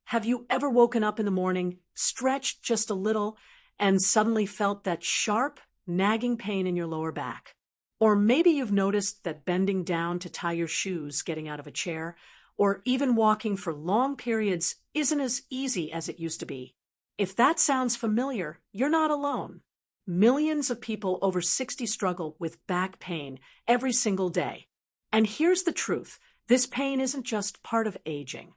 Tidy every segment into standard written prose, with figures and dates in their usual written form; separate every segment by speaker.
Speaker 1: Have you ever woken up in the morning, stretched just a little, and suddenly felt that sharp, nagging pain in your lower back? Or maybe you've noticed that bending down to tie your shoes getting out of a chair, or even walking for long periods isn't as easy as it used to be. If that sounds familiar, you're not alone. Millions of people over 60 struggle with back pain every single day. And here's the truth, this pain isn't just part of aging.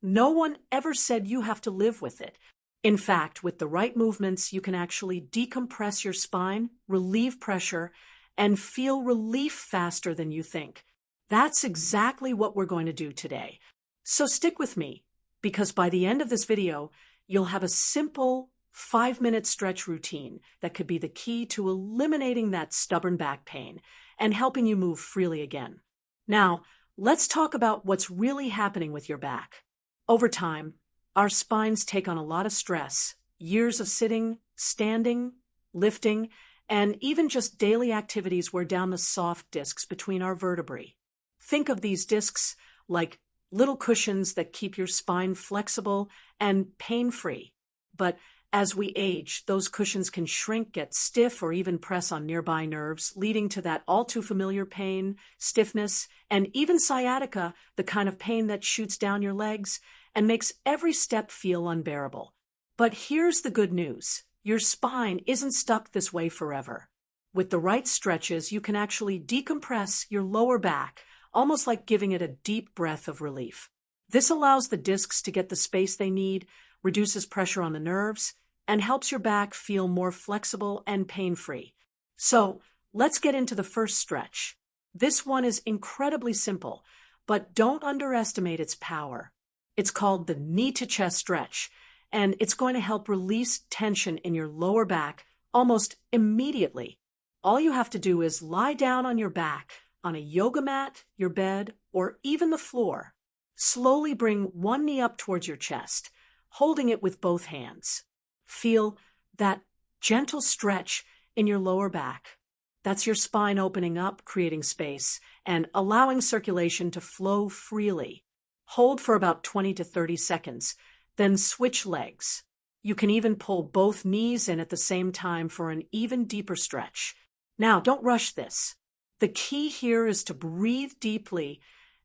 Speaker 1: No one ever said you have to live with it. In fact, with the right movements, you can actually decompress your spine, relieve pressure, and feel relief faster than you think. That's exactly what we're going to do today. So stick with me, because by the end of this video, you'll have a simple 5-minute stretch routine that could be the key to eliminating that stubborn back pain and helping you move freely again. Now, let's talk about what's really happening with your back. Over time, our spines take on a lot of stress. Years of sitting, standing, lifting, and even just daily activities wear down the soft discs between our vertebrae. Think of these discs like little cushions that keep your spine flexible and pain-free. But as we age, those cushions can shrink, get stiff, or even press on nearby nerves, leading to that all-too-familiar pain, stiffness, and even sciatica, the kind of pain that shoots down your legs and makes every step feel unbearable. But here's the good news. Your spine isn't stuck this way forever. With the right stretches, you can actually decompress your lower back, almost like giving it a deep breath of relief. This allows the discs to get the space they need, reduces pressure on the nerves, and helps your back feel more flexible and pain-free. So, let's get into the first stretch. This one is incredibly simple, but don't underestimate its power. It's called the knee-to-chest stretch, and it's going to help release tension in your lower back almost immediately. All you have to do is lie down on your back, on a yoga mat, your bed, or even the floor. Slowly bring one knee up towards your chest, holding it with both hands. Feel that gentle stretch in your lower back. That's your spine opening up, creating space, and allowing circulation to flow freely. Hold for about 20 to 30 seconds, then switch legs. You can even pull both knees in at the same time for an even deeper stretch. Now, don't rush this. The key here is to breathe deeply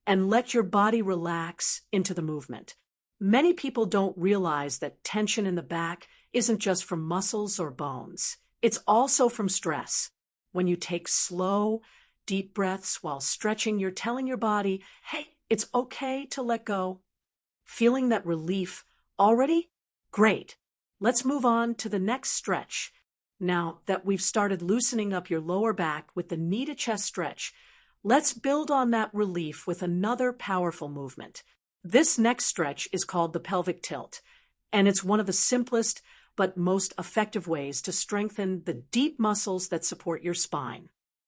Speaker 1: and let your body relax into the movement. Many people don't realize that tension in the back isn't just from muscles or bones. It's also from stress. When you take slow, deep breaths while stretching, you're telling your body, hey, it's okay to let go. Feeling that relief already? Great. Let's move on to the next stretch. Now that we've started loosening up your lower back with the knee-to-chest stretch, let's build on that relief with another powerful movement. This next stretch is called the pelvic tilt, and it's one of the simplest but most effective ways to strengthen the deep muscles that support your spine.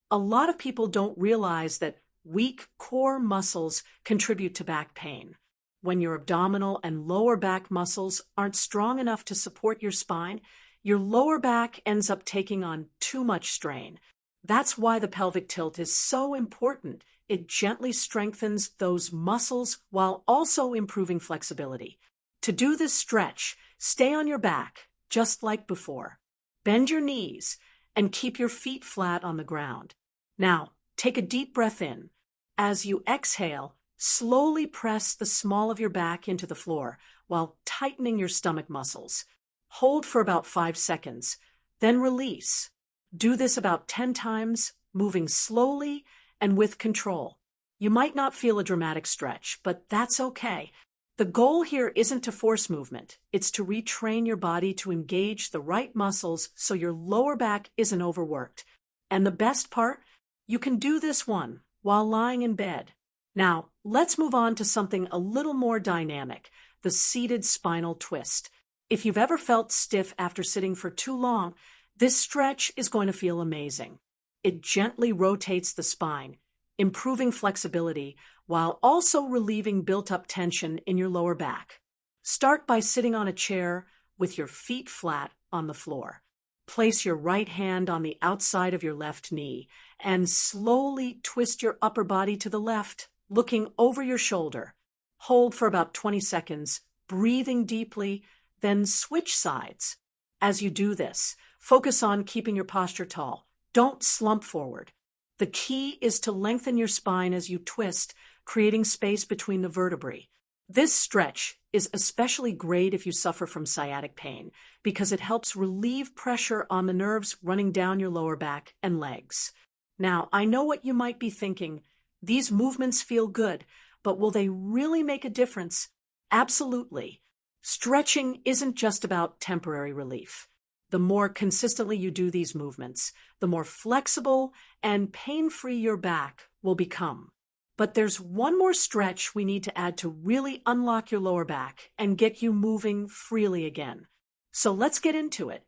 Speaker 1: A lot of people don't realize that weak core muscles contribute to back pain. When your abdominal and lower back muscles aren't strong enough to support your spine, your lower back ends up taking on too much strain. That's why the pelvic tilt is so important. It gently strengthens those muscles while also improving flexibility. To do this stretch, stay on your back, just like before. Bend your knees and keep your feet flat on the ground. Now, take a deep breath in. As you exhale, slowly press the small of your back into the floor while tightening your stomach muscles. Hold for about 5 seconds, then release. Do this about 10 times, moving slowly and with control. You might not feel a dramatic stretch, but that's okay. The goal here isn't to force movement. It's to retrain your body to engage the right muscles so your lower back isn't overworked. And the best part? You can do this one while lying in bed. Now, let's move on to something a little more dynamic, the seated spinal twist. If you've ever felt stiff after sitting for too long, this stretch is going to feel amazing. It gently rotates the spine, improving flexibility while also relieving built-up tension in your lower back. Start by sitting on a chair with your feet flat on the floor. Place your right hand on the outside of your left knee and slowly twist your upper body to the left, looking over your shoulder. Hold for about 20 seconds, breathing deeply, then switch sides. As you do this, focus on keeping your posture tall. Don't slump forward. The key is to lengthen your spine as you twist, creating space between the vertebrae. This stretch is especially great if you suffer from sciatic pain because it helps relieve pressure on the nerves running down your lower back and legs. Now, I know what you might be thinking. These movements feel good, but will they really make a difference? Absolutely. Stretching isn't just about temporary relief. The more consistently you do these movements, the more flexible and pain-free your back will become. But there's one more stretch we need to add to really unlock your lower back and get you moving freely again. So let's get into it.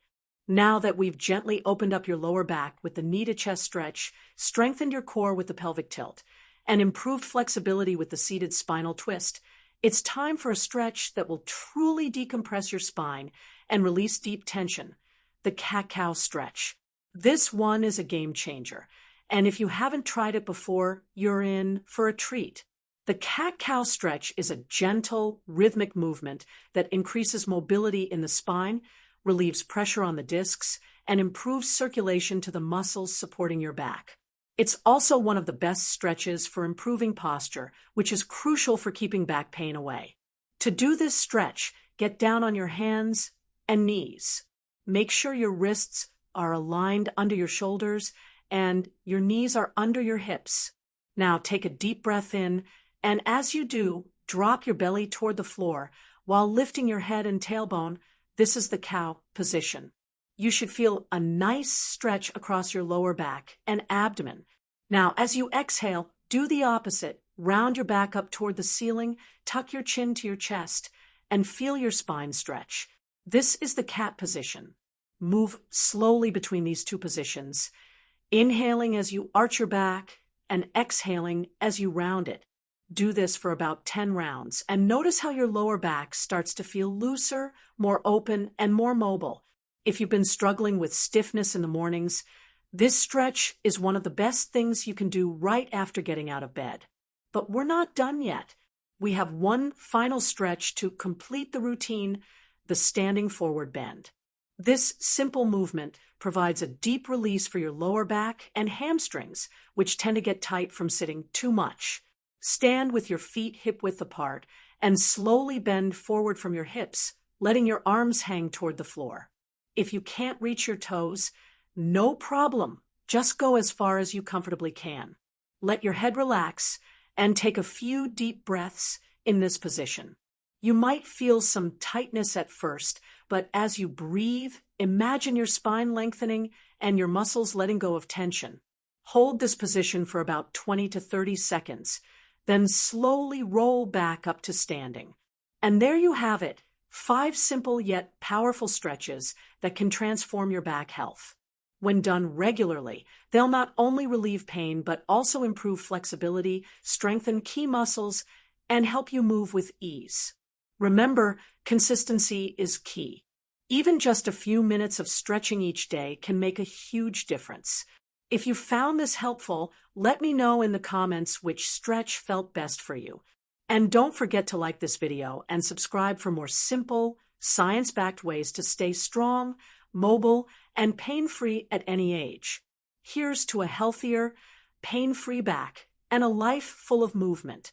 Speaker 1: Now that we've gently opened up your lower back with the knee to chest stretch, strengthened your core with the pelvic tilt, and improved flexibility with the seated spinal twist, it's time for a stretch that will truly decompress your spine and release deep tension, the cat-cow stretch. This one is a game changer, and if you haven't tried it before, you're in for a treat. The cat-cow stretch is a gentle, rhythmic movement that increases mobility in the spine, relieves pressure on the discs, and improves circulation to the muscles supporting your back. It's also one of the best stretches for improving posture, which is crucial for keeping back pain away. To do this stretch, get down on your hands and knees. Make sure your wrists are aligned under your shoulders and your knees are under your hips. Now take a deep breath in, and as you do, drop your belly toward the floor while lifting your head and tailbone. This is the cow position. You should feel a nice stretch across your lower back and abdomen. Now, as you exhale, do the opposite. Round your back up toward the ceiling, tuck your chin to your chest, and feel your spine stretch. This is the cat position. Move slowly between these two positions, inhaling as you arch your back and exhaling as you round it. Do this for about 10 rounds, and notice how your lower back starts to feel looser, more open, and more mobile. If you've been struggling with stiffness in the mornings, this stretch is one of the best things you can do right after getting out of bed. But we're not done yet. We have one final stretch to complete the routine, the standing forward bend. This simple movement provides a deep release for your lower back and hamstrings, which tend to get tight from sitting too much. Stand with your feet hip-width apart and slowly bend forward from your hips, letting your arms hang toward the floor. If you can't reach your toes, no problem. Just go as far as you comfortably can. Let your head relax and take a few deep breaths in this position. You might feel some tightness at first, but as you breathe, imagine your spine lengthening and your muscles letting go of tension. Hold this position for about 20 to 30 seconds. Then slowly roll back up to standing. And there you have it, 5 simple yet powerful stretches that can transform your back health. When done regularly, they'll not only relieve pain but also improve flexibility, strengthen key muscles, and help you move with ease. Remember, consistency is key. Even just a few minutes of stretching each day can make a huge difference. If you found this helpful, let me know in the comments which stretch felt best for you. And don't forget to like this video and subscribe for more simple, science-backed ways to stay strong, mobile, and pain-free at any age. Here's to a healthier, pain-free back and a life full of movement.